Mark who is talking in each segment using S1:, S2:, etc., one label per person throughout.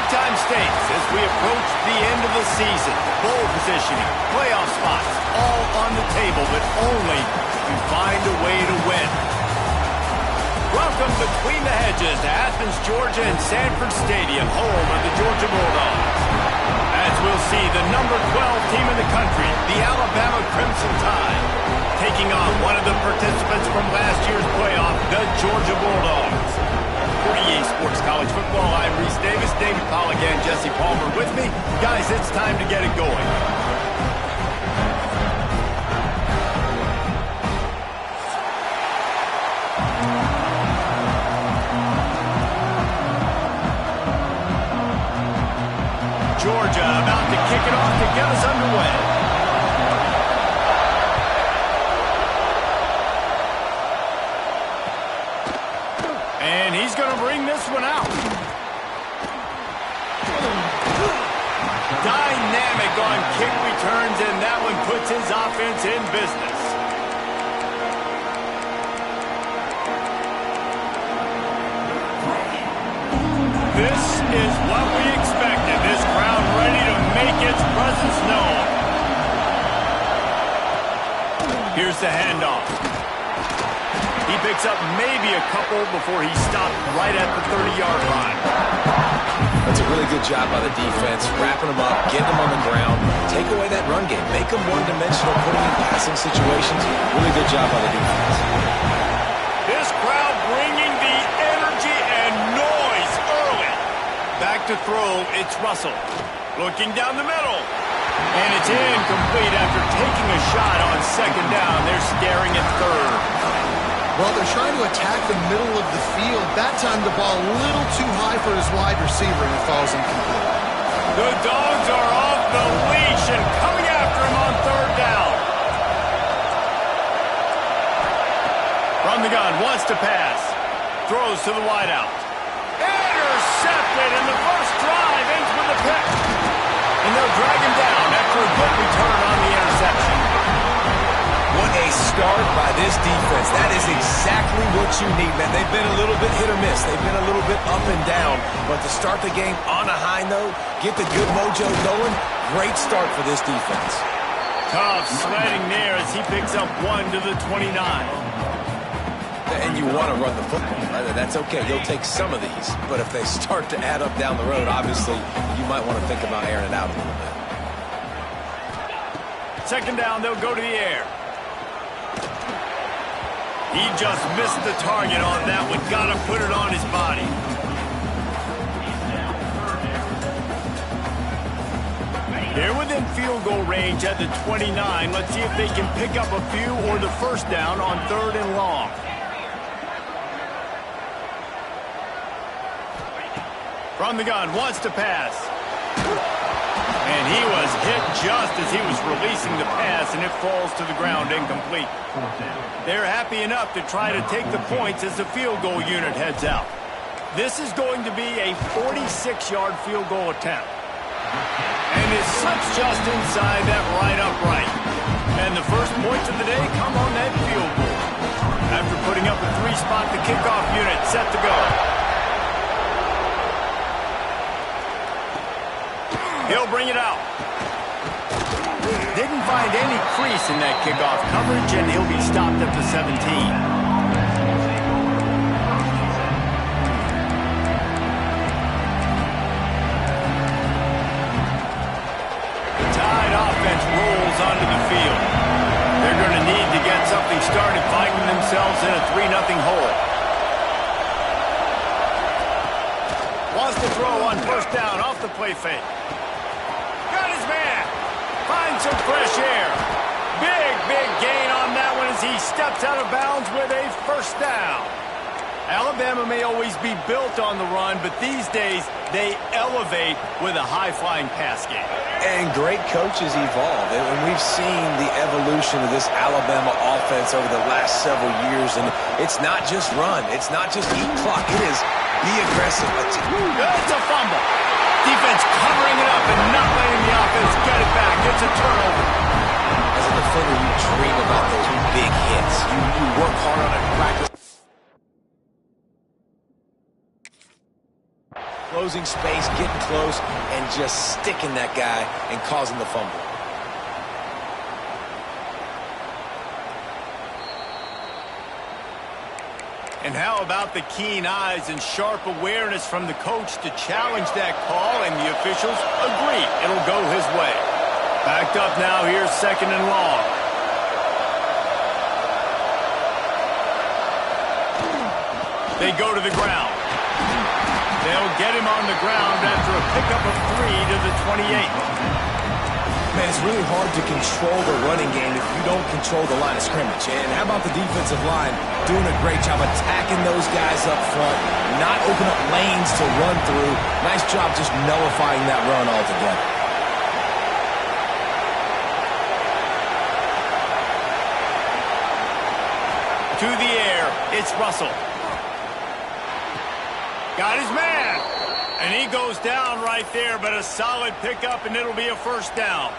S1: Big-time stakes as we approach the end of the season. Bowl positioning, playoff spots, all on the table, but only if you find a way to win. Welcome between the hedges to Athens, Georgia and Sanford Stadium, home of the Georgia Bulldogs. As we'll see, the number 12 team in the country, the Alabama Crimson Tide, taking on one of the participants from last year's playoff, the Georgia Bulldogs. For EA Sports College Football, I'm Reese Davis, David Pollack and Jesse Palmer with me. Guys, it's time to get it going. Georgia about to kick it off to get us underway. And he's going to bring this one out. Dynamic on kick returns, and that one puts his offense in business. This is what we expected. This crowd ready to make its presence known. Here's the handoff. He picks up maybe a couple before he stopped right at the 30-yard line.
S2: That's a really good job by the defense, wrapping them up, getting them on the ground, take away that run game, make them one-dimensional, put them in passing situations. Really good job by the defense.
S1: This crowd bringing the energy and noise early. Back to throw, it's Russell. Looking down the middle. And it's incomplete after taking a shot on second down. They're staring at third.
S3: Well, they're trying to attack the middle of the field. That time the ball a little too high for his wide receiver, and it falls incomplete.
S1: The Dogs are off the leash and coming after him on third down. From the gun, wants to pass. Throws to the wideout. Intercepted, and the first drive ends with a pick. And they'll drag him down after a good return on the interception.
S2: What a start by this defense. That is exactly what you need, man. They've been a little bit hit or miss. They've been a little bit up and down. But to start the game on a high note, get the good mojo going, great start for this defense.
S1: Tough sledding there as he picks up 1 to the 29.
S2: And you want to run the football, right? That's okay. You'll take some of these. But if they start to add up down the road, obviously, you might want to think about airing it out a little bit.
S1: Second down, they'll go to the air. He just missed the target on that one. Got to put it on his body. They're within field goal range at the 29. Let's see if they can pick up a few or the first down on third and long. From the gun, wants to pass. And he was hit just as he was releasing the pass, and it falls to the ground incomplete. They're happy enough to try to take the points as the field goal unit heads out. This is going to be a 46-yard field goal attempt. And it slips just inside that right upright. And the first points of the day come on that field goal. After putting up a 3-spot, the kickoff unit set to go. He'll bring it out. Didn't find any crease in that kickoff coverage, and he'll be stopped at the 17. The Tide offense rolls onto the field. They're going to need to get something started, finding themselves in a 3-0 hole. Wants to throw on first down off the play fake. Got his man. Finds some fresh air. Big gain on that one as he steps out of bounds with a first down. Alabama may always be built on the run, but these days they elevate with a high-flying pass game.
S2: And great coaches evolve. And we've seen the evolution of this Alabama offense over the last several years. And it's not just run. It's not just eat clock. It is be aggressive.
S1: It's a fumble. Defense covering it up and not letting the offense get it back. It's a turnover.
S2: As a defender, you dream about those big hits. You work hard on it in practice. closing space, getting close, and just sticking that guy and causing the fumble.
S1: And how about the keen eyes and sharp awareness from the coach to challenge that call, and the officials agree it'll go his way. Backed up now here, 2nd and long. They go to the ground. They'll get him on the ground after a pickup of 3 to the 28.
S2: Man, it's really hard to control the running game if you don't control the line of scrimmage. And how about the defensive line doing a great job attacking those guys up front, not opening up lanes to run through. Nice job just nullifying that run altogether.
S1: To the air, it's Russell. Got his man. And he goes down right there, but a solid pickup, and it'll be a 1st down.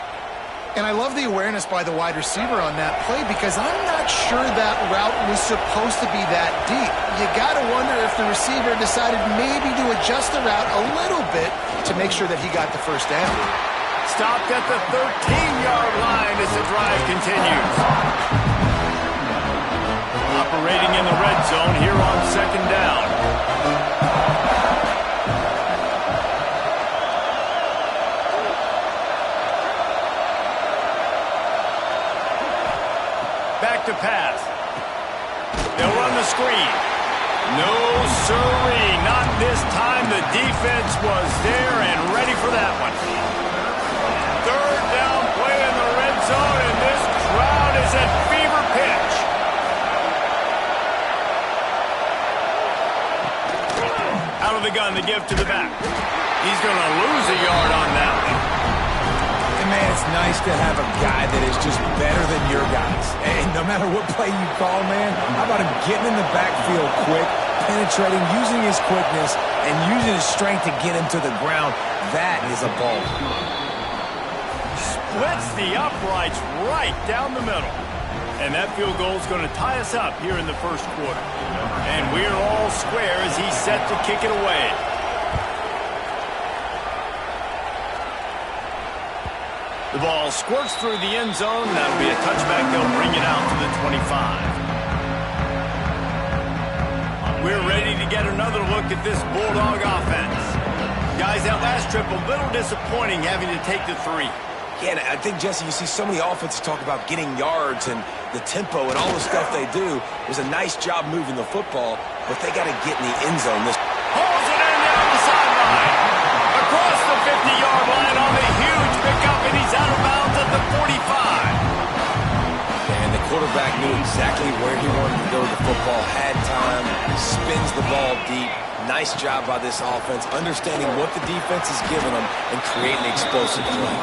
S3: And I love the awareness by the wide receiver on that play, because I'm not sure that route was supposed to be that deep. You got to wonder if the receiver decided maybe to adjust the route a little bit to make sure that he got the 1st down.
S1: Stopped at the 13-yard line as the drive continues. Operating in the red zone here on 2nd down. Back to pass. They'll run the screen. No siree, not this time. The defense was there and ready for that one. 3rd down play in the red zone, and this crowd is at fever pitch. Out of the gun, the give to the back. He's going to lose a yard on that one.
S2: Man, it's nice to have a guy that is just better than your guys. And no matter what play you call, man, how about him getting in the backfield quick, penetrating, using his quickness, and using his strength to get him to the ground? That is a ball.
S1: Splits the uprights right down the middle. And that field goal is going to tie us up here in the 1st quarter. And we're all square as he's set to kick it away. The ball squirts through the end zone. That'll be a touchback. They'll bring it out to the 25. We're ready to get another look at this Bulldog offense. Guys, that last trip, a little disappointing having to take the 3.
S2: Yeah, and I think, Jesse, you see so many offenses talk about getting yards and the tempo and all the stuff they do. It was a nice job moving the football, but they got to get in the end zone.
S1: Hauls it in down the sideline. Across the 50-yard line on the huge pickup, and he's out of bounds at the 45.
S2: And the quarterback knew exactly where he wanted to go with the football, had time, spins the ball deep. Nice job by this offense, understanding what the defense is giving them and creating explosive play.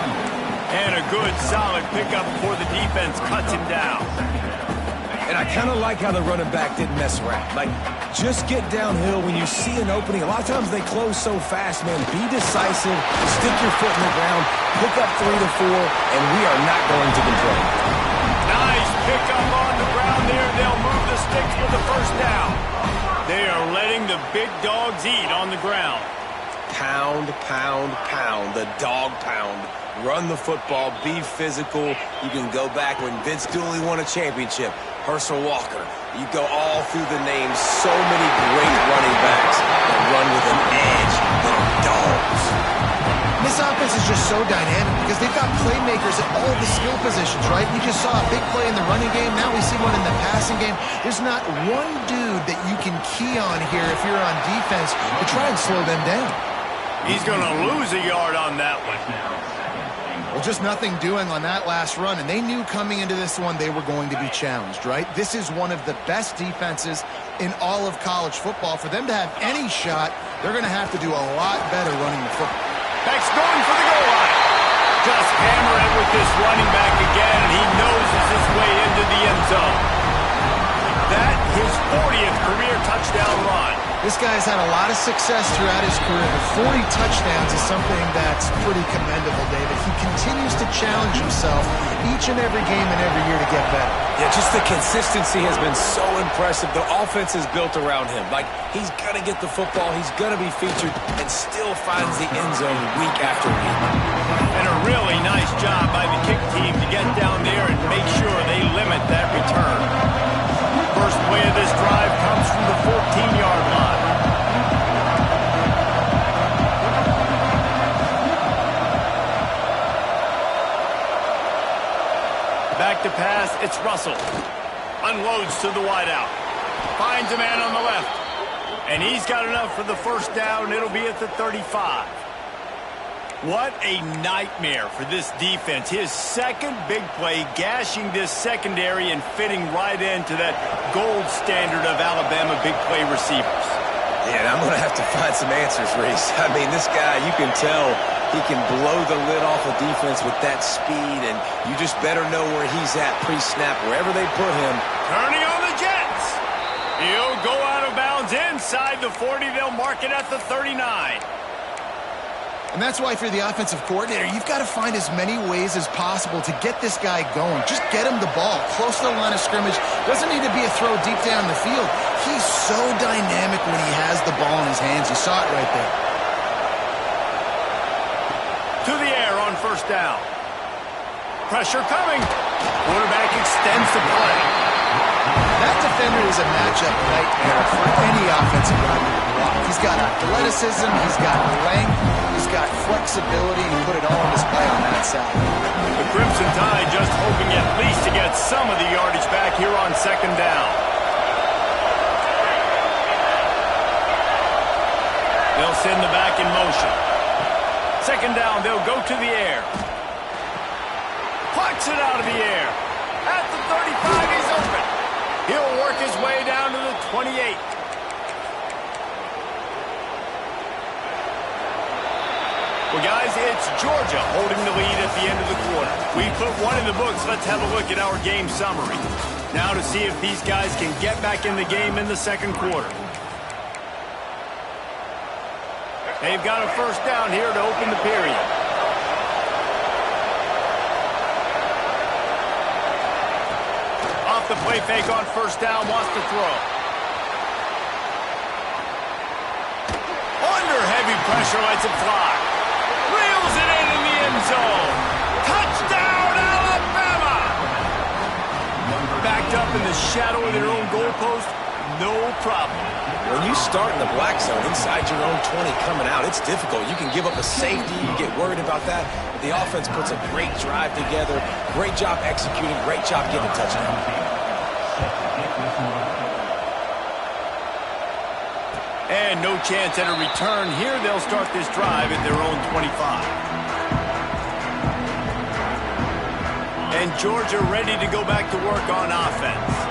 S1: And a good, solid pickup before the defense cuts him down.
S2: And I kind of like how the running back didn't mess around. Like, just get downhill when you see an opening. A lot of times they close so fast, man. Be decisive, stick your foot in the ground, pick up 3 to 4, and we are not going to complain.
S1: Nice pickup on the ground there. They'll move the sticks for the 1st down. They are letting the big dogs eat on the ground.
S2: Pound, pound, pound. The dog pound. Run the football, be physical. You can go back when Vince Dooley won a championship. Herschel Walker. You go all through the names. So many great running backs that run with an edge that are dogs.
S3: This offense is just so dynamic because they've got playmakers at all the skill positions, right? We just saw a big play in the running game. Now we see one in the passing game. There's not one dude that you can key on here if you're on defense to try and slow them down.
S1: He's going to lose a yard on that one.
S3: Well, just nothing doing on that last run, and they knew coming into this one they were going to be challenged, right? This is one of the best defenses in all of college football. For them to have any shot, they're going to have to do a lot better running the football.
S1: Back's going for the goal line. Just hammer it with this running back again, and he noses his way into the end zone. That his 40th career touchdown run.
S3: This guy's had a lot of success throughout his career, but 40 touchdowns is something that's pretty commendable, David. He continues to challenge himself each and every game and every year to get better.
S2: Yeah, just the consistency has been so impressive. The offense is built around him. Like, he's going to get the football, he's going to be featured, and still finds the end zone week after week.
S1: And a really nice job by the kick team to get down there and make sure they limit that return. First play of this drive comes from the 14-yard line. Back to pass, it's Russell. Unloads to the wideout. Finds a man on the left. And he's got enough for the first down. It'll be at the 35. What a nightmare for this defense. His second big play, gashing this secondary and fitting right into that gold standard of Alabama big play receivers.
S2: Yeah, and I'm going to have to find some answers, Reese. I mean, this guy, you can tell he can blow the lid off a defense with that speed, and you just better know where he's at pre-snap, wherever they put him.
S1: Turning on the Jets. He'll go out of bounds inside the 40. They'll mark it at the 39.
S3: And that's why if you're the offensive coordinator, you've got to find as many ways as possible to get this guy going. Just get him the ball close to the line of scrimmage. Doesn't need to be a throw deep down the field. He's so dynamic when he has the ball in his hands. You saw it right there.
S1: To the air on first down. Pressure coming. Quarterback extends the play.
S3: That defender is a matchup nightmare for any offensive lineman to block. He's got athleticism, he's got length, he's got flexibility, and put it all on display on that side.
S1: The Crimson Tide just hoping at least to get some of the yardage back here on second down. They'll send the back in motion. Second down, they'll go to the air. Plucks it out of the air. At the 35, he's open. He'll work his way down to the 28. Well, guys, it's Georgia holding the lead at the end of the quarter. We put one in the books. Let's have a look at our game summary. Now to see if these guys can get back in the game in the second quarter. They've got a first down here to open the period. Off the play fake on first down, wants to throw. Under heavy pressure, lets it fly. Reels it in the end zone. Touchdown, Alabama! Backed up in the shadow of their own goalpost, no problem.
S2: When you start in the black zone inside your own 20 coming out, it's difficult. You can give up a safety, you get worried about that. But the offense puts a great drive together. Great job executing, great job getting a touchdown.
S1: And no chance at a return here. They'll start this drive at their own 25. And Georgia ready to go back to work on offense.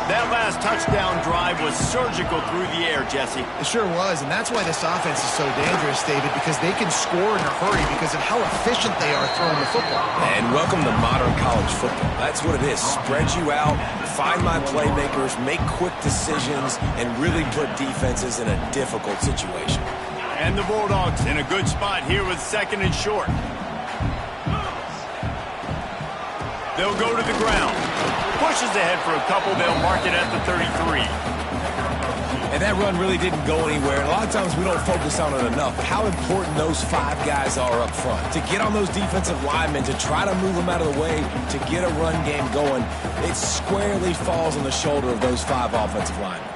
S1: That last touchdown drive was surgical through the air, Jesse.
S3: It sure was, and that's why this offense is so dangerous, David, because they can score in a hurry because of how efficient they are throwing the football.
S2: And welcome to modern college football. That's what it is. Spread you out, find my playmakers, make quick decisions, and really put defenses in a difficult situation.
S1: And the Bulldogs in a good spot here with second and short. They'll go to the ground. Pushes ahead for a couple. They'll mark it at the 33.
S2: And that run really didn't go anywhere. A lot of times we don't focus on it enough, but how important those five guys are up front. To get on those defensive linemen, to try to move them out of the way, to get a run game going, it squarely falls on the shoulder of those five offensive linemen.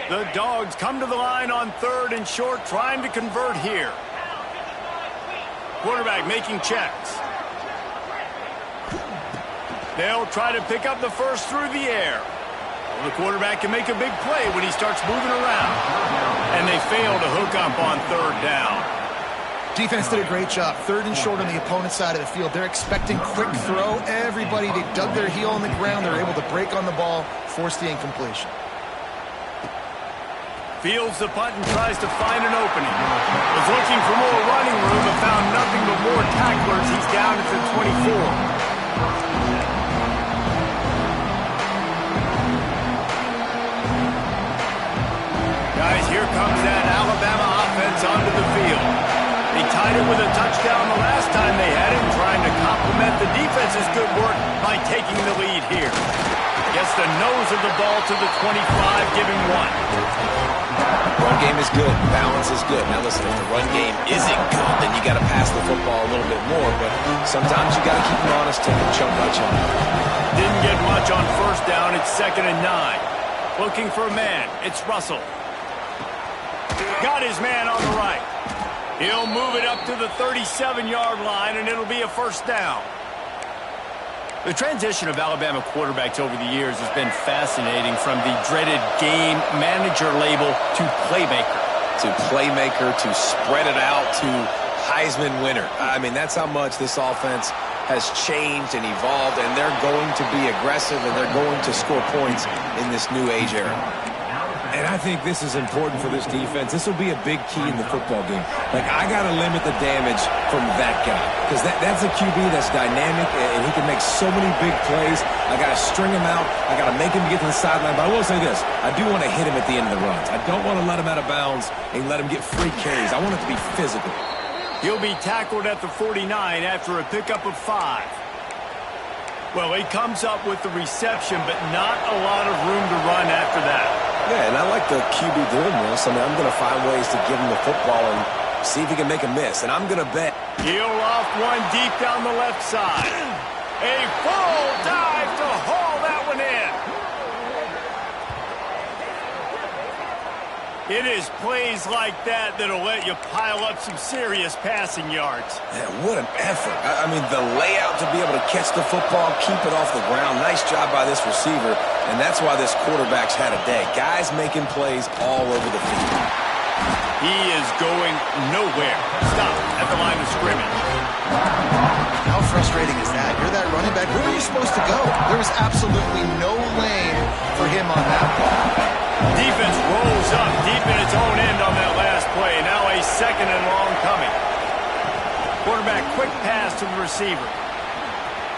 S1: The Dogs come to the line on third and short, trying to convert here. Quarterback making checks. They'll try to pick up the first through the air. Well, the quarterback can make a big play when he starts moving around. And they fail to hook up on third down.
S3: Defense did a great job. Third and short on the opponent's side of the field. They're expecting quick throw. Everybody, they dug their heel on the ground. They're able to break on the ball, force the incompletion.
S1: Fields the punt and tries to find an opening. Was looking for more running room but found nothing but more tacklers. He's down at the 24. Guys, here tied it with a touchdown the last time they had him, trying to complement the defense's good work by taking the lead here. Gets the nose of the ball to the 25, giving one.
S2: Run game is good. Balance is good. Now listen, if the run game isn't good, then you got to pass the football a little bit more. But sometimes you got to keep them honest, take them chunk by chunk.
S1: Didn't get much on first down. It's 2nd and 9. Looking for a man. It's Russell. Got his man on the right. He'll move it up to the 37-yard line, and it'll be a first down. The transition of Alabama quarterbacks over the years has been fascinating, from the dreaded game manager label to playmaker.
S2: To spread it out, to Heisman winner. I mean, that's how much this offense has changed and evolved, and they're going to be aggressive, and they're going to score points in this new age era.
S4: And I think this is important for this defense. This will be a big key in the football game. Like, I got to limit the damage from that guy, because that's a QB that's dynamic, and he can make so many big plays. I got to string him out. I got to make him get to the sideline. But I will say this. I do want to hit him at the end of the runs. I don't want to let him out of bounds and let him get free carries. I want it to be physical.
S1: He'll be tackled at the 49 after a pickup of 5. Well, he comes up with the reception, but not a lot of room to run after that.
S2: Yeah, and I like the QB doing this. I mean, I'm going to find ways to give him the football and see if he can make a miss. And I'm going to bet.
S1: He'll off one deep down the left side. A full dive to haul that one in. It is plays like that that'll let you pile up some serious passing yards.
S2: Man, what an effort. I mean, the layout to be able to catch the football, keep it off the ground. Nice job by this receiver, and that's why this quarterback's had a day. Guys making plays all over the field.
S1: He is going nowhere. Stop at the line of scrimmage.
S3: How frustrating is that? You're that running back. Where were you supposed to go? There was absolutely no lane for him on that ball.
S1: Defense rolls up deep in its own end on that last play. Now a 2nd and long coming. Quarterback quick pass to the receiver.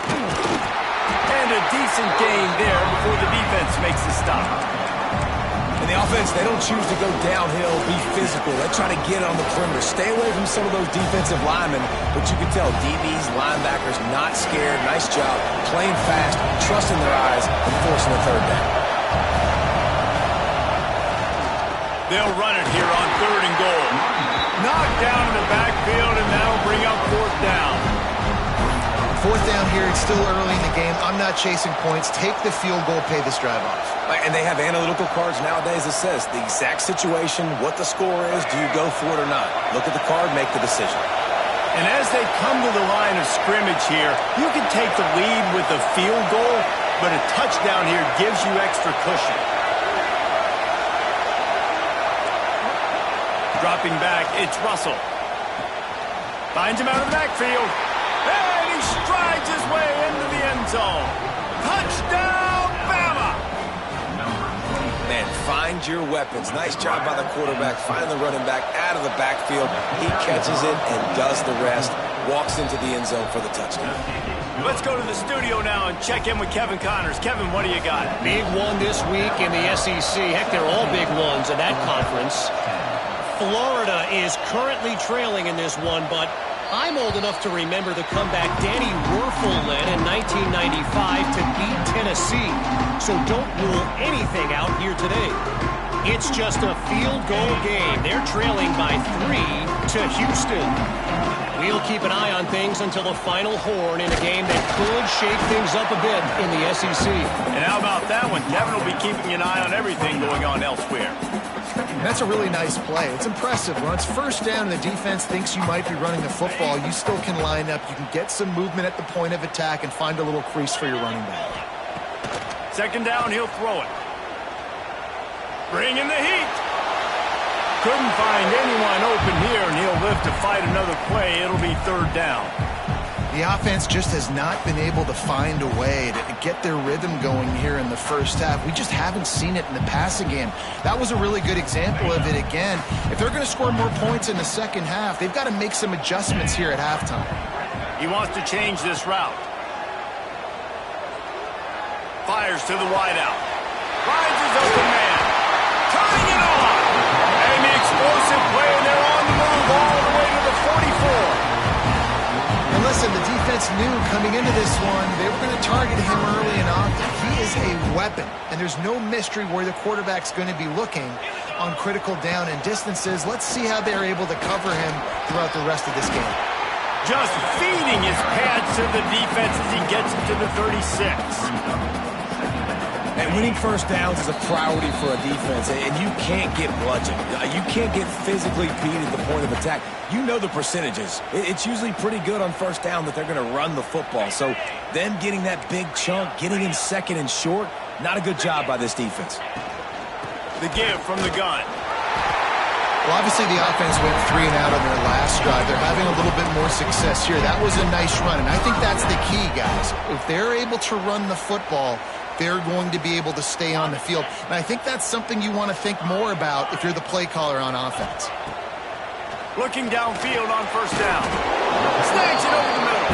S1: And a decent gain there before the defense makes the stop.
S2: And the offense, they don't choose to go downhill, be physical. They try to get on the perimeter. Stay away from some of those defensive linemen, but you can tell DBs, linebackers, not scared. Nice job playing fast, trusting their eyes, and forcing the 3rd down.
S1: They'll run it here on 3rd and goal. Knocked down in the backfield, and that'll bring up 4th down.
S3: 4th down here. It's still early in the game. I'm not chasing points. Take the field goal, pay this drive off.
S2: And they have analytical cards nowadays that says the exact situation, what the score is, do you go for it or not? Look at the card, make the decision.
S1: And as they come to the line of scrimmage here, you can take the lead with a field goal, but a touchdown here gives you extra cushion. Dropping back, it's Russell. Finds him out of the backfield. And he strides his way into the end zone. Touchdown, Bama!
S2: Man, find your weapons. Nice job by the quarterback. Find the running back out of the backfield. He catches it and does the rest. Walks into the end zone for the touchdown.
S1: Let's go to the studio now and check in with Kevin Connors. Kevin, what do you got?
S5: Big one this week in the SEC. Heck, they're all big ones in that conference. Florida is currently trailing in this one, but I'm old enough to remember the comeback Danny Werfel led in 1995 to beat Tennessee. So don't rule anything out here today. It's just a field goal game. They're trailing by 3 to Houston. We'll keep an eye on things until the final horn in a game that could shake things up a bit in the SEC.
S1: And how about that one? Kevin will be keeping an eye on everything going on elsewhere.
S3: That's a really nice play. It's impressive. When it's 1st down and the defense thinks you might be running the football, you still can line up. You can get some movement at the point of attack and find a little crease for your running back.
S1: 2nd down, he'll throw it. Bring in the heat. Couldn't find anyone open here, and he'll live to fight another play. It'll be 3rd down.
S3: The offense just has not been able to find a way to get their rhythm going here in the first half. We just haven't seen it in the passing game. That was a really good example of it again. If they're going to score more points in the second half, they've got to make some adjustments here at halftime.
S1: He wants to change this route. Fires to the wideout. Finds his open man. Turning it on. And the explosive play, and they're on the move all the way to the 44.
S3: listen, the defense knew coming into this one, they were going to target him early and often. He is a weapon, and there's no mystery where the quarterback's going to be looking on critical down and distances. Let's see how they're able to cover him throughout the rest of this game.
S1: Just feeding his pads to the defense as he gets to the 36.
S2: And winning first downs is a priority for a defense, and you can't get bludgeoned. You can't get physically beat at the point of attack. You know the percentages. It's usually pretty good on first down that they're going to run the football. So them getting that big chunk, getting in second and short, not a good job by this defense.
S1: The give from the gun.
S3: Well, obviously the offense went 3 and out on their last drive. They're having a little bit more success here. That was a nice run, and I think that's the key, guys. If they're able to run the football, they're going to be able to stay on the field. And I think that's something you want to think more about if you're the play caller on offense.
S1: Looking downfield on first down. Snakes it over the middle.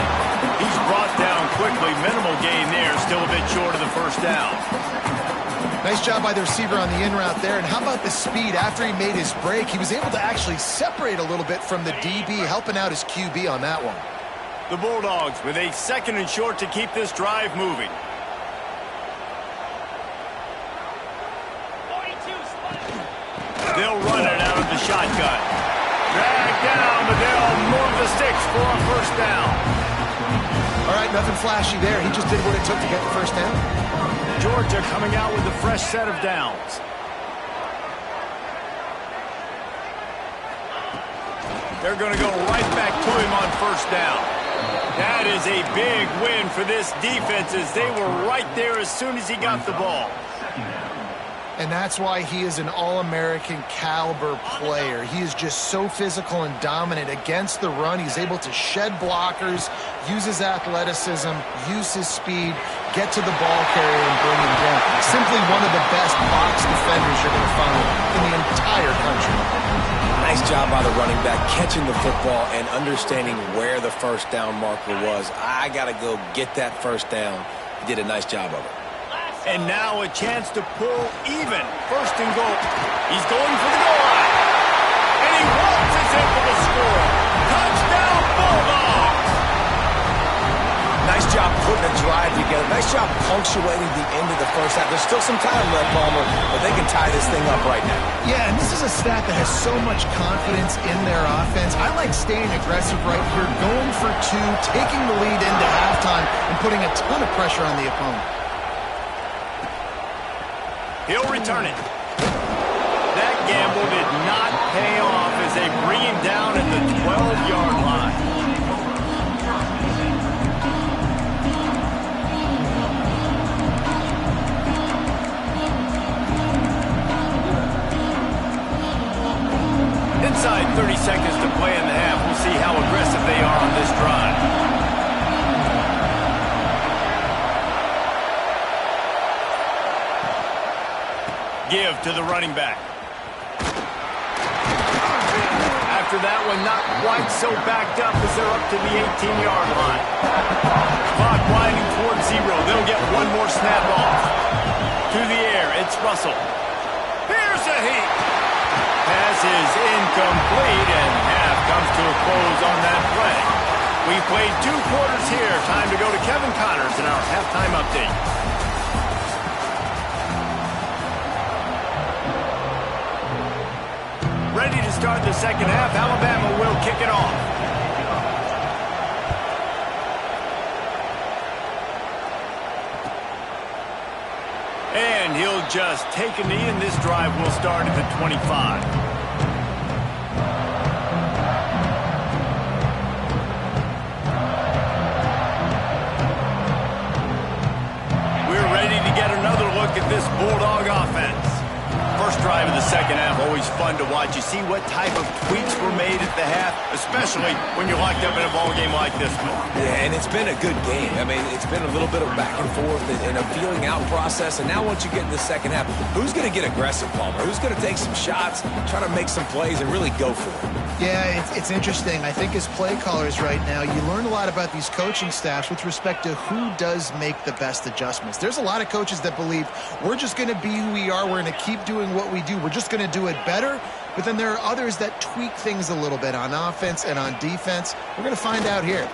S1: He's brought down quickly. Minimal gain there. Still a bit short of the first down.
S3: Nice job by the receiver on the in route there. And how about the speed after he made his break? He was able to actually separate a little bit from the DB, helping out his QB on that one.
S1: The Bulldogs with a second and short to keep this drive moving. They'll run it out of the shotgun. Drag down, but they'll move the sticks for a first down.
S3: All right, nothing flashy there. He just did what it took to get the first down.
S1: Georgia coming out with a fresh set of downs. They're going to go right back to him on first down. That is a big win for this defense as they were right there as soon as he got the ball.
S3: And that's why he is an All-American caliber player. He is just so physical and dominant against the run. He's able to shed blockers, use his athleticism, use his speed, get to the ball carrier and bring him down. Simply one of the best box defenders you're going to find in the entire country.
S2: Nice job by the running back, catching the football and understanding where the first down marker was. I got to go get that first down. He did a nice job of it.
S1: And now a chance to pull even. First and goal. He's going for the goal line. And he waltzes in for the score. Touchdown, Bulldogs!
S2: Nice job putting a drive together. Nice job punctuating the end of the first half. There's still some time left, Palmer, but they can tie this thing up right now.
S3: Yeah, and this is a staff that has so much confidence in their offense. I like staying aggressive right here, going for 2, taking the lead into halftime, and putting a ton of pressure on the opponent.
S1: He'll return it. That gamble did not pay off as they bring him down at the 12-yard line. Inside 30 seconds to play in the half. We'll see how aggressive they are on this drive. Give to the running back. After that one, not quite so backed up as they're up to the 18-yard line. Clock winding towards 0. They'll get one more snap off. To the air, it's Russell. Here's a heat. Pass is incomplete, and half comes to a close on that play. We played 2 quarters here. Time to go to Kevin Connors in our halftime update. Ready to start the second half. Alabama will kick it off. And he'll just take a knee, and this drive will start at the 25. We're ready to get another look at this Bulldog offense. First drive of the second half, always fun to watch. You see what type of tweaks were made at the half, especially when you're locked up in a ball game like this one.
S2: Yeah, and it's been a good game. I mean, it's been a little bit of back and forth and a feeling out process. And now once you get in the second half, who's going to get aggressive, Palmer? Who's going to take some shots, try to make some plays, and really go for it?
S3: Yeah, it's interesting. I think as play callers right now, you learn a lot about these coaching staffs with respect to who does make the best adjustments. There's a lot of coaches that believe we're just going to be who we are. We're going to keep doing what we do. We're just going to do it better. But then there are others that tweak things a little bit on offense and on defense. We're going to find out here.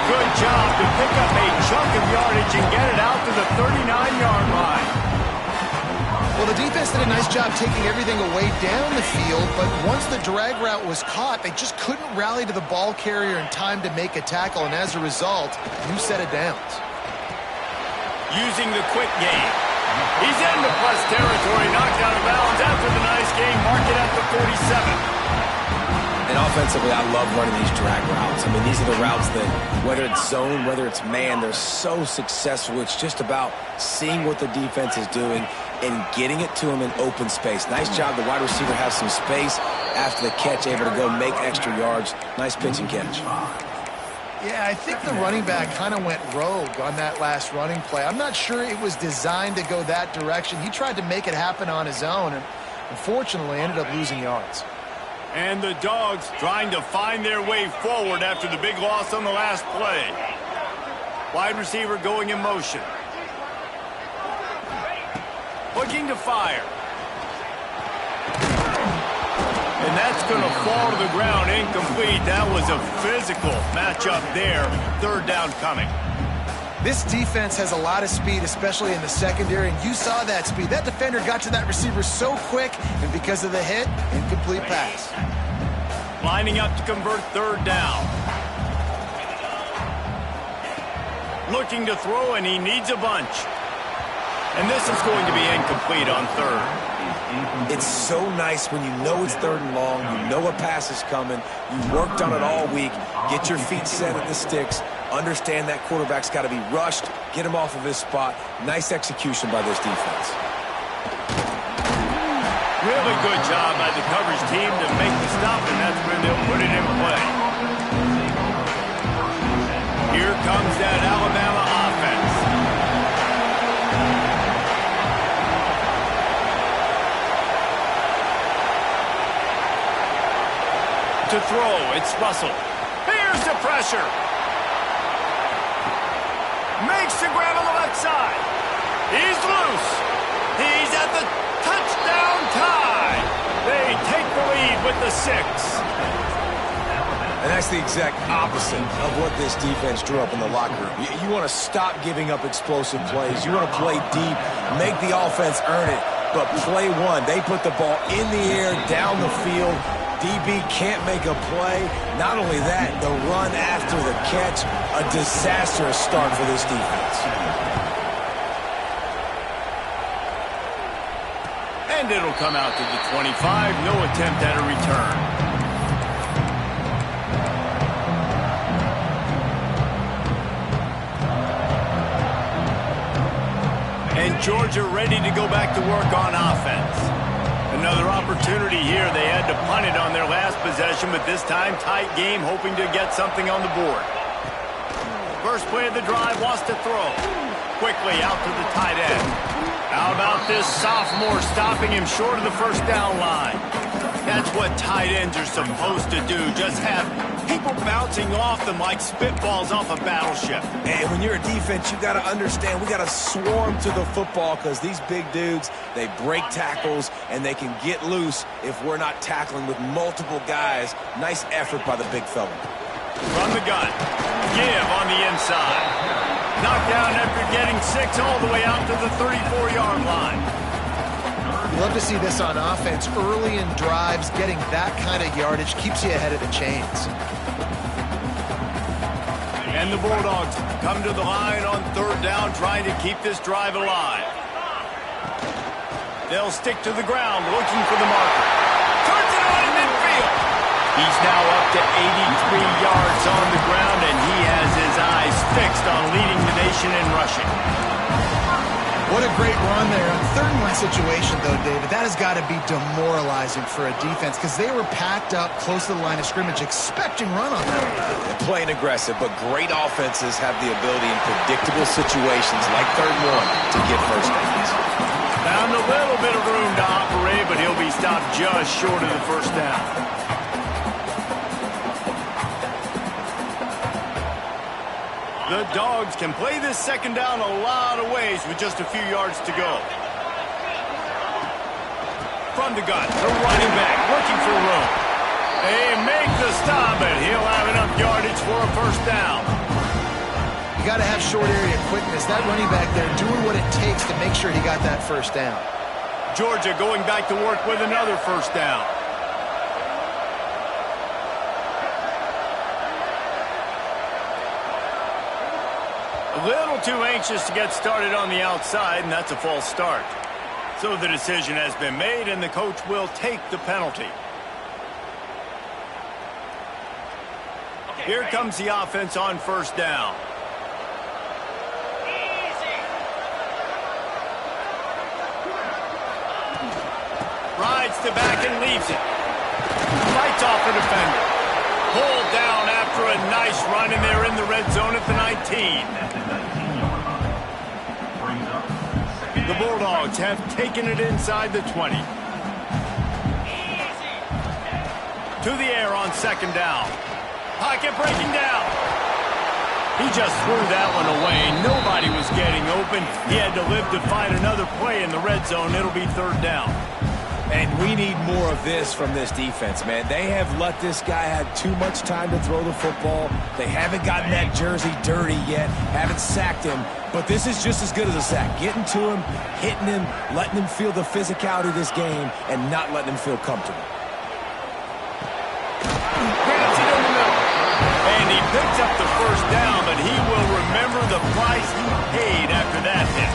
S1: good job to pick up a chunk of yardage and get it out to the 39-yard line.
S3: Well, the defense did a nice job taking everything away down the field, but once the drag route was caught, they just couldn't rally to the ball carrier in time to make a tackle, and as a result, new set of downs.
S1: Using the quick game. He's into plus territory, knocked out of bounds after the nice game, mark it at the 47.
S4: And offensively, I love running these drag routes. I mean, these are the routes that, whether it's zone, whether it's man, they're so successful. It's just about seeing what the defense is doing and getting it to him in open space. Nice job. The wide receiver has some space after the catch, able to go make extra yards. Nice pitch and catch.
S3: Yeah, I think the running back kind of went rogue on that last running play. I'm not sure it was designed to go that direction. He tried to make it happen on his own and unfortunately ended up losing yards.
S1: And the Dogs trying to find their way forward after the big loss on the last play. Wide receiver going in motion. Looking to fire. And that's going to fall to the ground incomplete. That was a physical matchup there. Third down coming.
S3: This defense has a lot of speed, especially in the secondary, and you saw that speed. That defender got to that receiver so quick, and because of the hit, incomplete pass.
S1: Lining up to convert third down. Looking to throw, and he needs a bunch. And this is going to be incomplete on third.
S4: It's so nice when you know it's third and long, you know a pass is coming, you worked on it all week, get your feet set at the sticks, understand that quarterback's got to be rushed, get him off of his spot. Nice execution by this defense.
S1: Really good job by the coverage team to make the stop, and that's where they'll put it in play. Here comes that Alabama offense. To throw, it's Russell. Here's the pressure. Makes the grab on the left side. He's loose. He's at the touchdown tie. They take the lead with the 6.
S4: And that's the exact opposite of what this defense drew up in the locker room. You want to stop giving up explosive plays. You want to play deep, make the offense earn it. But play one, they put the ball in the air, down the field. DB can't make a play. Not only that, the run after the catch, a disastrous start for this defense.
S1: And it'll come out to the 25. No attempt at a return. And Georgia ready to go back to work on offense. Another opportunity here. They had to punt it on their last possession, but this time tight game, hoping to get something on the board. First play of the drive, wants to throw. Quickly out to the tight end. How about this sophomore stopping him short of the first down line? That's what tight ends are supposed to do. Just have people bouncing off them like spitballs off a battleship.
S4: And when you're a defense, you got to understand, we got to swarm to the football because these big dudes, they break tackles and they can get loose if we're not tackling with multiple guys. Nice effort by the big fella.
S1: From the gun. Give on the inside. Knocked down after getting 6 all the way out to the 34-yard line.
S3: You love to see this on offense. Early in drives, getting that kind of yardage keeps you ahead of the chains.
S1: And the Bulldogs come to the line on third down, trying to keep this drive alive. They'll stick to the ground, looking for the marker. Turns it on in midfield. He's now up to 83 yards on the ground, and he has his eyes fixed on leading the nation in rushing.
S3: What a great run there. On third and one situation, though, David, that has got to be demoralizing for a defense because they were packed up close to the line of scrimmage, expecting run on them.
S4: Playing aggressive, but great offenses have the ability in predictable situations like third and one to get first downs.
S1: Found a little bit of room to operate, but he'll be stopped just short of the first down. The Dogs can play this second down a lot of ways with just a few yards to go. From the gun, the running back looking for room. They make the stop, and he'll have enough yardage for a first down.
S3: You got to have short area quickness. That running back there doing what it takes to make sure he got that first down.
S1: Georgia going back to work with another first down. A little too anxious to get started on the outside, and that's a false start. So the decision has been made, and the coach will take the penalty. Here comes the offense on first down. Rides the back and leaves it. Fights off a defender. Pulled down after a nice run, and they're in the red zone at the 19. The Bulldogs have taken it inside the 20. To the air on second down. Pocket breaking down. He just threw that one away. Nobody was getting open. He had to live to find another play in the red zone. It'll be third down.
S4: And we need more of this from this defense, man. They have let this guy have too much time to throw the football. They haven't gotten that jersey dirty yet, haven't sacked him. But this is just as good as a sack. Getting to him, hitting him, letting him feel the physicality of this game, and not letting him feel comfortable.
S1: Grabs it in the middle. And he picks up the first down, but he will remember the price he paid after that hit.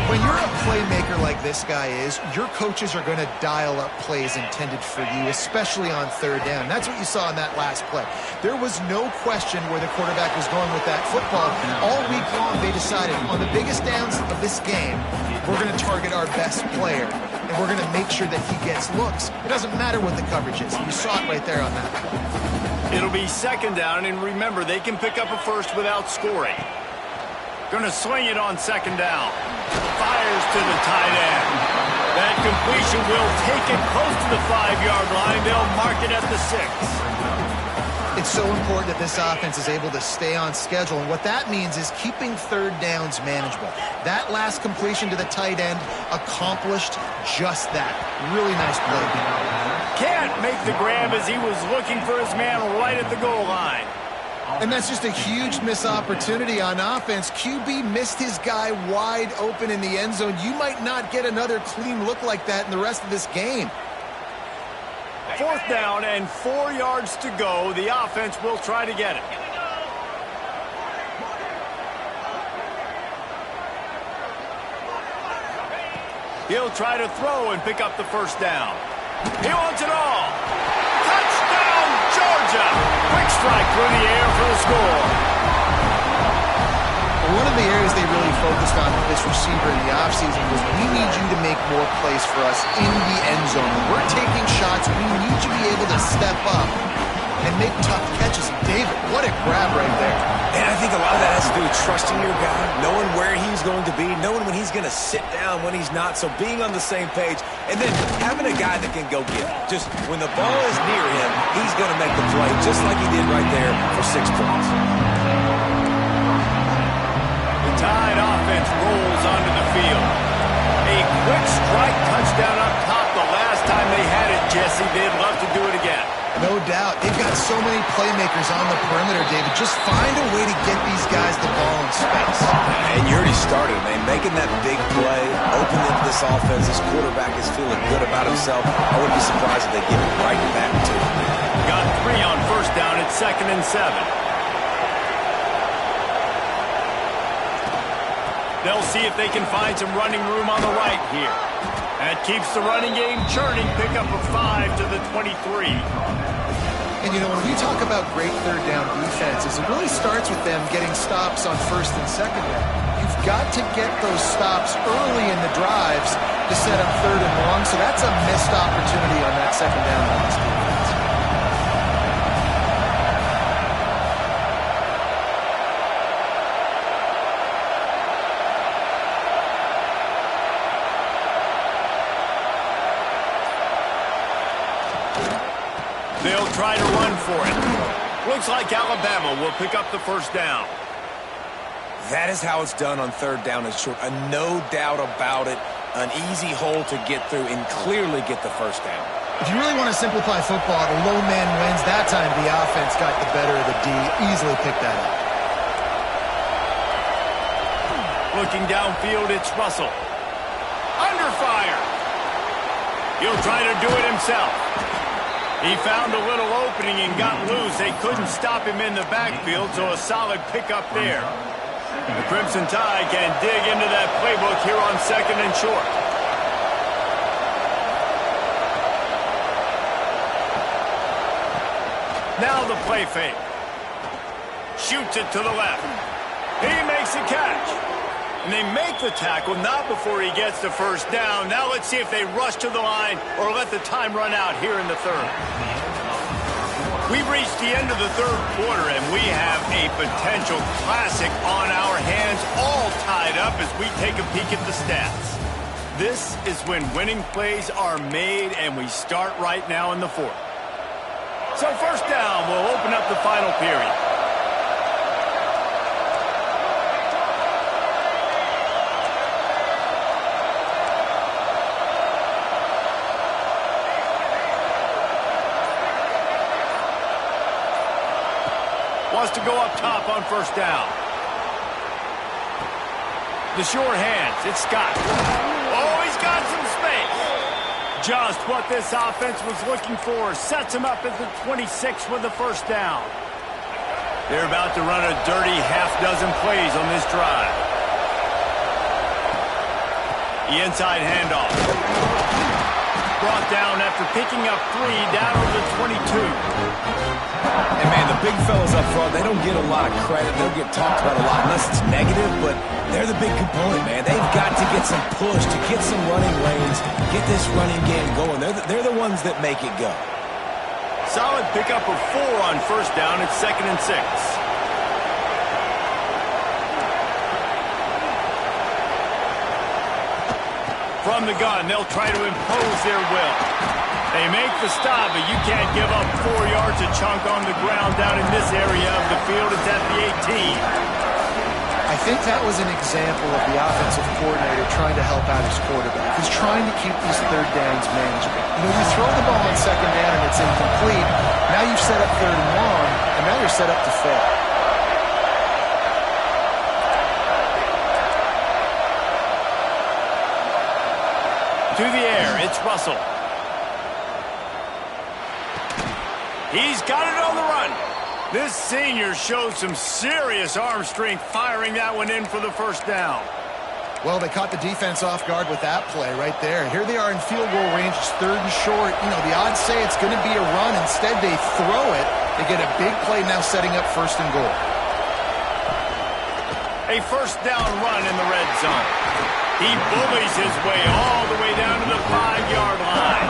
S3: When you're a playmaker like this guy is, your coaches are going to dial up plays intended for you, especially on third down. That's what you saw in that last play. There was no question where the quarterback was going with that football. All week long, they decided on the biggest downs of this game, we're going to target our best player, and we're going to make sure that he gets looks. It doesn't matter what the coverage is. You saw it right there on that play.
S1: It'll be second down, and remember, they can pick up a first without scoring. Gonna swing it on second down. Fires to the tight end. That completion will take it close to the 5-yard line. They'll mark it at the 6.
S3: It's so important that this offense is able to stay on schedule, and what that means is keeping third downs manageable. That last completion to the tight end accomplished just that. Really nice play.
S1: Can't make the grab as he was looking for his man right at the goal line.
S3: And that's just a huge missed opportunity on offense. QB missed his guy wide open in the end zone. You might not get another clean look like that in the rest of this game.
S1: Fourth down and 4 yards to go. The offense will try to get it. He'll try to throw and pick up the first down. He wants it all. Touchdown, Georgia! Quick strike through the air for the score.
S3: One of the areas they really focused on with this receiver in the offseason was we need you to make more plays for us in the end zone. When we're taking shots, we need you to be able to step up and make tough catches. David, what a grab right there.
S4: And I think a lot of that has to do with trusting your guy, knowing where he's going to be, knowing when he's going to sit down, when he's not, so being on the same page, and then having a guy that can go get it. Just when the ball is near him, he's going to make the play, just like he did right there for 6 points.
S1: The Tide offense rolls onto the field. A quick strike touchdown up top the last time they had it, Jesse. They'd love to do it again.
S3: No doubt. They've got so many playmakers on the perimeter, David. Just find a way to get these guys the ball in space.
S4: And you already started, man. Making that big play, opening up this offense. This quarterback is feeling good about himself. I wouldn't be surprised if they give it right back to him.
S1: Got 3 on first down at 2nd and 7. They'll see if they can find some running room on the right here. That keeps the running game churning. Pick up a 5 to the 23.
S3: And, you know, when we talk about great third down defenses, it really starts with them getting stops on first and second down. You've got to get those stops early in the drives to set up third and long, so that's a missed opportunity on that second down loss defense.
S1: They'll try to run for it. Looks like Alabama will pick up the first down.
S4: That is how it's done on third down and short. No doubt about it. An easy hole to get through and clearly get the first down.
S3: If you really want to simplify football, the low man wins. That time the offense got the better of the D. Easily picked that up.
S1: Looking downfield, it's Russell. Under fire. He'll try to do it himself. He found a little opening and got loose. They couldn't stop him in the backfield, so a solid pickup there. The Crimson Tide can dig into that playbook here on 2nd and short. Now the play fake. Shoots it to the left. He makes the catch. And they make the tackle, not before he gets the first down. Now let's see if they rush to the line or let the time run out here in the third. We've reached the end of the third quarter, and we have a potential classic on our hands, all tied up as we take a peek at the stats. This is when winning plays are made, and we start right now in the fourth. So first down will open up the final period. Wants to go up top on first down. The sure hands. It's Scott. Oh, he's got some space. Just what this offense was looking for. Sets him up at the 26 with the first down. They're about to run a dirty half-dozen plays on this drive. The inside handoff. Brought down after picking up 3 down to the 22.
S2: And, man, the big fellas up front, they don't get a lot of credit. They don't get talked about a lot unless it's negative, but they're the big component, man. They've got to get some push, to get some running lanes, get this running game going. They're the ones that make it go.
S1: Solid pickup of 4 on first down. It's 2nd and 6. From the gun, they'll try to impose their will. They make the stop, but you can't give up 4 yards a chunk on the ground down in this area of the field. It's at the 18.
S3: I think that was an example of the offensive coordinator trying to help out his quarterback. He's trying to keep these third downs manageable. You know, you throw the ball on second down and it's incomplete. Now you've set up 3rd and long, and now you're set up to fail.
S1: To the air, it's Russell. He's got it on the run. This senior shows some serious arm strength firing that one in for the first down.
S3: Well, they caught the defense off guard with that play right there. Here they are in field goal range. It's 3rd and short. You know, the odds say it's going to be a run. Instead, they throw it. They get a big play now setting up 1st and goal.
S1: A first down run in the red zone. He bullies his way all the way down to the 5-yard line.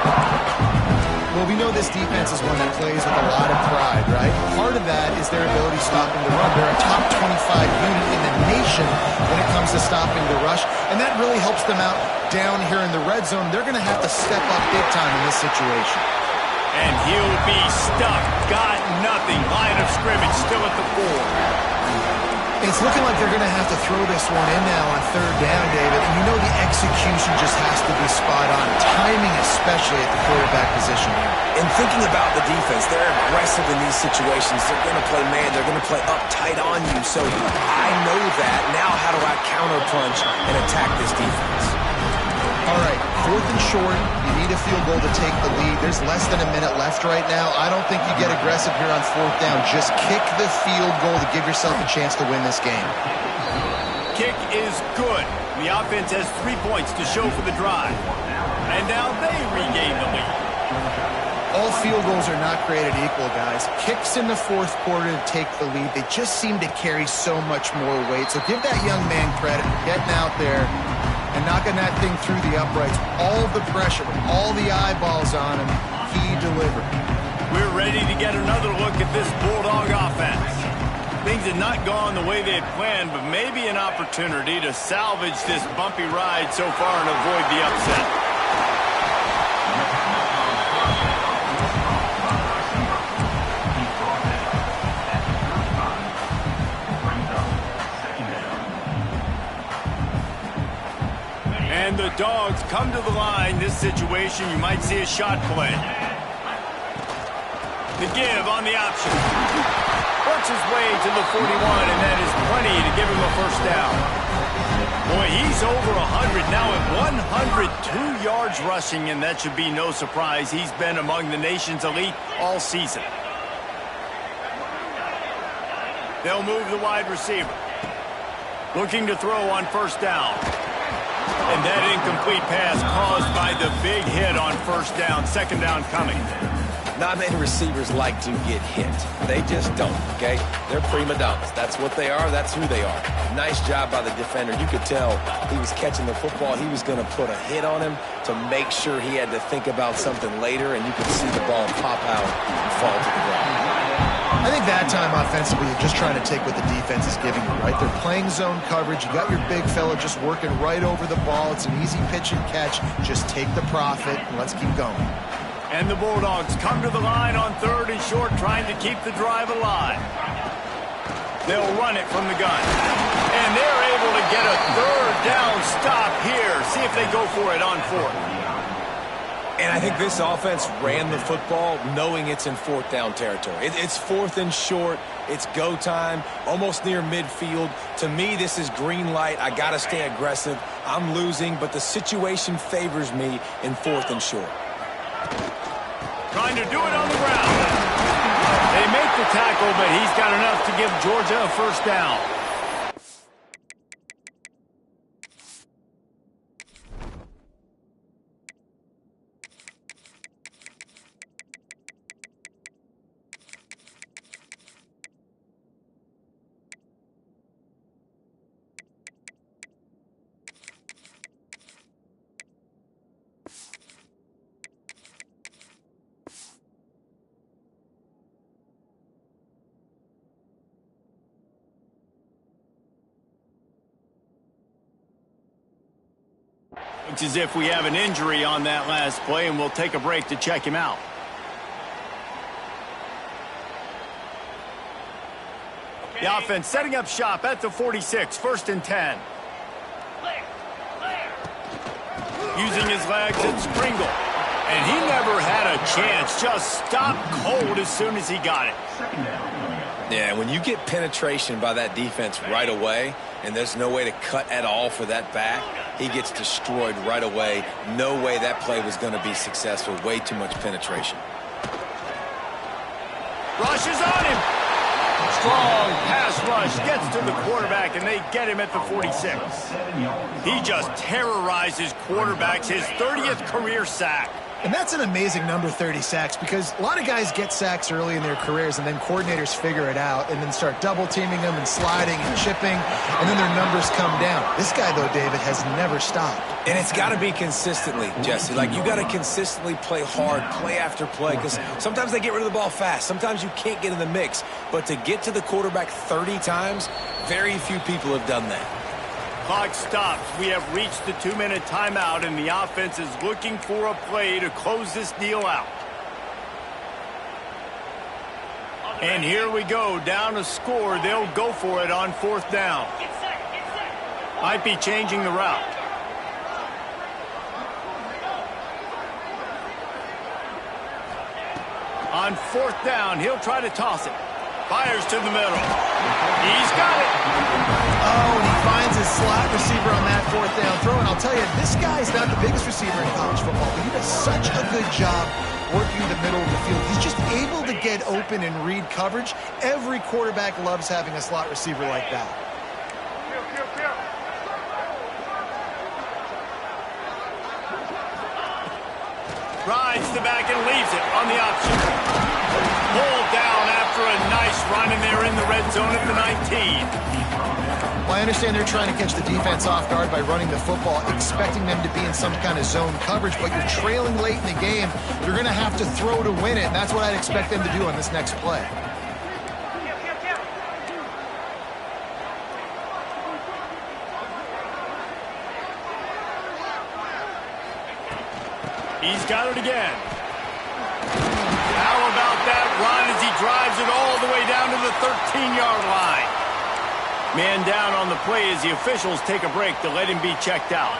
S3: Well, we know this defense is one that plays with a lot of pride, right? Part of that is their ability stopping the run. They're a top 25 unit in the nation when it comes to stopping the rush, and that really helps them out down here in the red zone. They're going to have to step up big time in this situation.
S1: And he'll be stuck. Got nothing. Line of scrimmage still at the 4.
S3: It's looking like they're going to have to throw this one in now on 3rd down, David. And you know the execution just has to be spot on. Timing especially at the quarterback position here.
S2: And thinking about the defense, they're aggressive in these situations. They're going to play man. They're going to play up tight on you. So I know that. Now how do I counterpunch and attack this defense?
S3: All right, 4th and short. You need a field goal to take the lead. There's less than a minute left right now. I don't think you get aggressive here on 4th down. Just kick the field goal to give yourself a chance to win this game.
S1: Kick is good. The offense has 3 points to show for the drive. And now they regain the lead.
S3: All field goals are not created equal, guys. Kicks in the 4th quarter to take the lead. They just seem to carry so much more weight. So give that young man credit for getting out there and knocking that thing through the uprights. All the pressure, all the eyeballs on him, he delivered.
S1: We're ready to get another look at this Bulldog offense. Things had not gone the way they had planned, but maybe an opportunity to salvage this bumpy ride so far and avoid the upset. And the Dogs come to the line. This situation, you might see a shot play. The give on the option. Works his way to the 41, and that is plenty to give him a first down. Boy, he's over 100 now at 102 yards rushing, and that should be no surprise. He's been among the nation's elite all season. They'll move the wide receiver. Looking to throw on first down. And that incomplete pass caused by the big hit on first down. Second down coming.
S2: Not many receivers like to get hit. They just don't, okay? They're prima donnas. That's what they are. That's who they are. Nice job by the defender. You could tell he was catching the football. He was going to put a hit on him to make sure he had to think about something later, and you could see the ball pop out and fall to the ground.
S3: I think that time offensively, you're just trying to take what the defense is giving you, right? They're playing zone coverage. You got your big fella just working right over the ball. It's an easy pitch and catch. Just take the profit, and let's keep going.
S1: And the Bulldogs come to the line on third and short, trying to keep the drive alive. They'll run it from the gun. And they're able to get a third down stop here. See if they go for it on fourth.
S2: And I think this offense ran the football knowing it's in fourth down territory. It's fourth and short. It's go time, almost near midfield. To me, this is green light. I got to stay aggressive. I'm losing, but the situation favors me in fourth and short.
S1: Trying to do it on the ground. They make the tackle, but he's got enough to give Georgia a first down. Looks as if we have an injury on that last play, and we'll take a break to check him out. The offense setting up shop at the 46, first and 10. Using his legs at Springle. And he never had a chance, just stopped cold as soon as he got it.
S2: Yeah, when you get penetration by that defense right away, and there's no way to cut at all for that back, he gets destroyed right away. No way that play was going to be successful. Way too much penetration.
S1: Rush is on him. Strong pass rush gets to the quarterback, and they get him at the 46. He just terrorizes quarterbacks, his 30th career sack.
S3: And that's an amazing number, 30 sacks, because a lot of guys get sacks early in their careers, and then coordinators figure it out and then start double-teaming them and sliding and chipping, and then their numbers come down. This guy, though, David, has never stopped.
S2: And it's got to be consistently, Jesse. Like, you got to consistently play hard, play after play, because sometimes they get rid of the ball fast. Sometimes you can't get in the mix. But to get to the quarterback 30 times, very few people have done that.
S1: Clock stops. We have reached the 2-minute timeout, and the offense is looking for a play to close this deal out. And here we go, down a score. They'll go for it on fourth down. Might be changing the route. On fourth down, he'll try to toss it. Fires to the middle. He's got it.
S3: Oh, and he finds his slot receiver on that fourth down throw. And I'll tell you, this guy's not the biggest receiver in college football, but he does such a good job working the middle of the field. He's just able to get open and read coverage. Every quarterback loves having a slot receiver like that.
S1: Rides the back and leaves it on the option. Pulled down after a nice run, and they're in the red zone at the 19.
S3: Well, I understand they're trying to catch the defense off guard by running the football, expecting them to be in some kind of zone coverage, but you're trailing late in the game. You're going to have to throw to win it, and that's what I'd expect them to do on this next play.
S1: He's got it again. How about that run as he drives it all the way down to the 13-yard line? Man down on the play as the officials take a break to let him be checked out.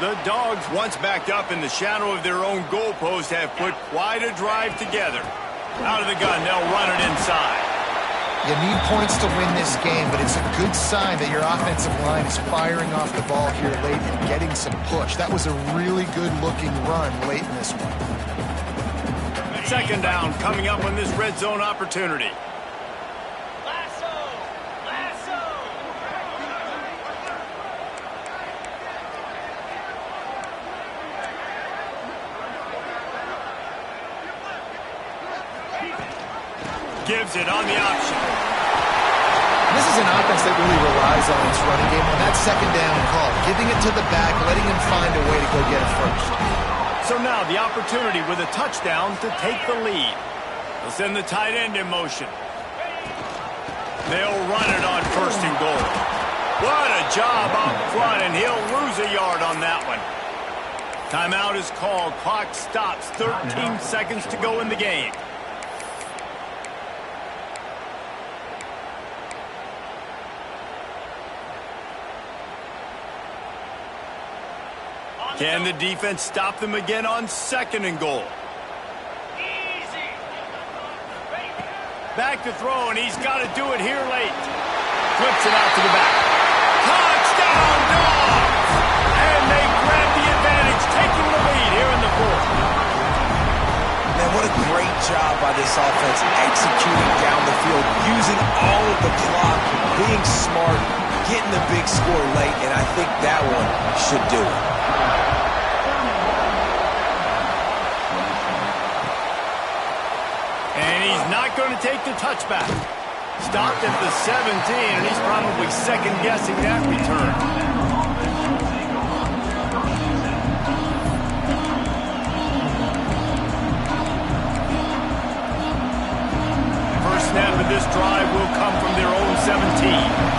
S1: The Dogs, once backed up in the shadow of their own goalpost, have put quite a drive together. Out of the gun, they'll run it inside.
S3: You need points to win this game, but it's a good sign that your offensive line is firing off the ball here late and getting some push. That was a really good-looking run late in this one.
S1: Second down coming up on this red zone opportunity. Gives it on the option.
S3: This is an offense that really relies on its running game on that second down call, giving it to the back, letting him find a way to go get it first.
S1: So now the opportunity with a touchdown to take the lead. They'll send the tight end in motion. They'll run it on first and goal. What a job up front, and he'll lose a yard on that one. Timeout is called. Clock stops. 13 seconds to go in the game. Can the defense stop them again on second and goal? Back to throw, and he's got to do it here late. Flips it out to the back. Touchdown, Dogs! And they grab the advantage, taking the lead here in the fourth.
S2: Man, what a great job by this offense executing down the field, using all of the clock, being smart, getting the big score late, and I think that one should do it.
S1: And he's not going to take the touchback. Stopped at the 17, and he's probably second-guessing that return. First snap of this drive will come from their own 17.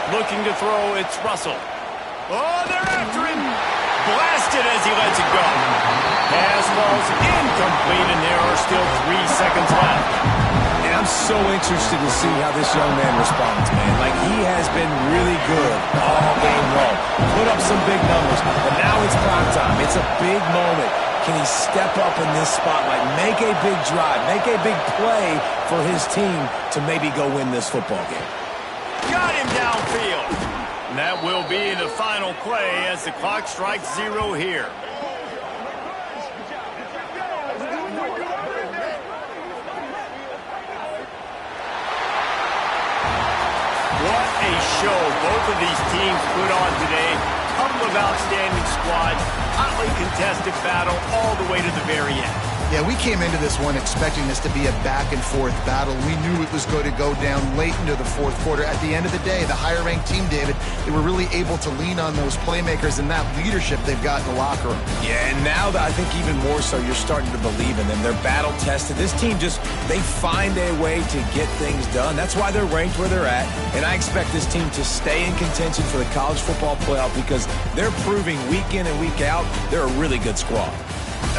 S1: Looking to throw, it's Russell. Oh, they're after him. Blasted as he lets it go. Pass falls incomplete, and there are still 3 seconds left.
S4: And I'm so interested to see how this young man responds, man. Like, he has been really good all game long. Put up some big numbers, but now it's prime time. It's a big moment. Can he step up in this spotlight, make a big drive, make a big play for his team to maybe go win this football game?
S1: Got him downfield. And that will be the final play as the clock strikes 0 here. What a show both of these teams put on today. Couple of outstanding squads, hotly contested battle all the way to the very end.
S3: Yeah, we came into this one expecting this to be a back-and-forth battle. We knew it was going to go down late into the fourth quarter. At the end of the day, the higher-ranked team, David, they were really able to lean on those playmakers and that leadership they've got in the locker room.
S4: Yeah, and now I think even more so, you're starting to believe in them. They're battle-tested. This team they find a way to get things done. That's why they're ranked where they're at. And I expect this team to stay in contention for the college football playoff because they're proving week in and week out they're a really good squad.